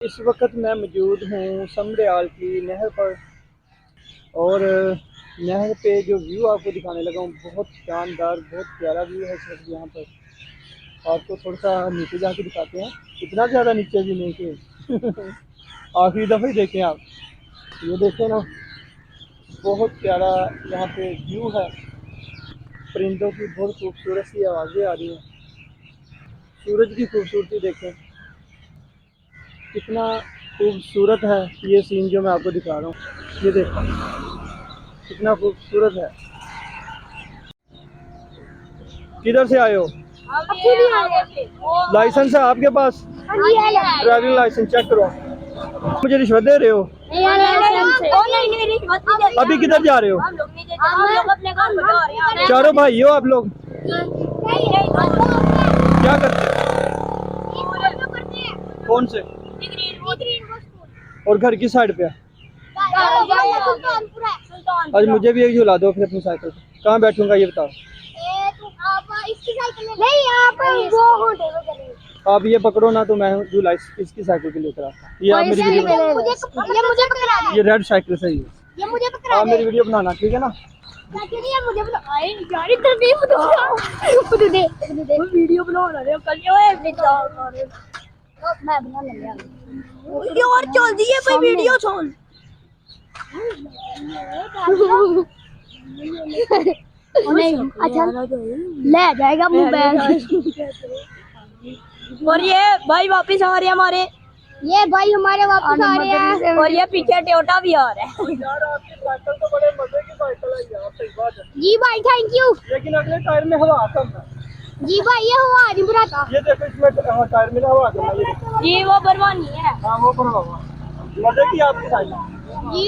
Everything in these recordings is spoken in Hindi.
इस वक्त मैं मौजूद हूँ समरियाल की नहर पर और नहर पे जो व्यू आपको दिखाने लगा हूँ बहुत शानदार, बहुत प्यारा व्यू है। इस वक्त यहाँ पर आपको थोड़ा सा नीचे जाके दिखाते हैं, इतना ज़्यादा नीचे भी नहीं कि आखिरी दफ़ा ही देखें आप। ये देखें ना, बहुत प्यारा यहाँ पे व्यू है। परिंदों की बहुत खूबसूरत सी आवाज़ें आ रही हैं। सूरज की खूबसूरती देखें, कितना खूबसूरत है ये सीन जो मैं आपको दिखा रहा हूँ। ये देखो कितना खूबसूरत है। किधर से आए हो? लाइसेंस है आपके पास? ड्राइविंग लाइसेंस चेक करो। मुझे रिश्वत दे रहे हो? अभी किधर जा रहे हो? चारों भाई हो आप लोग? क्या करते हो? कौन से? और घर की साइड पे? आज मुझे भी एक झूला दो फिर अपनी साइकिल पे। कहाँ बैठूंगा ये बताओ? आप ये पकड़ो ना तो मैं झूला इसकी साइकिल पे लेकर आता। ये आप मेरी वीडियो ये रेड साइकिल सही है। आप मेरी वीडियो बनाना, ठीक है ना? वीडियो बना रहे हो और चल दी है भाई वीडियो चल। अच्छा ले जाएगा मुंह और ये भाई वापिस आ रहे हैं हमारे, ये भाई हमारे वापस आ रहे हैं और ये पीछे टोटा भी आ रहा है। यार आपकी साइकिल तो बड़े मजे की साइकिल है यार, सही बात है। जी भाई थैंक यू। लेकिन अगले टायर में हवा कम है। जी भाई ये हवा नहीं बुराता। ये देखो इसमें टायर में हवा कम है। जी वो बरवानी है। हाँ वो बनवा मजे की आपकी साइकिल। जी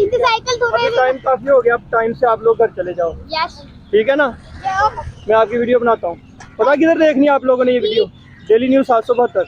इसकी साइकिल अभी टाइम काफी हो गया, अब टाइम से आप लोग घर चले जाओ। यस ठीक है ना? मैं आपकी वीडियो बनाता हूँ। पता किधर देखनी है आप लोगों ने ये वीडियो? Daily news 772।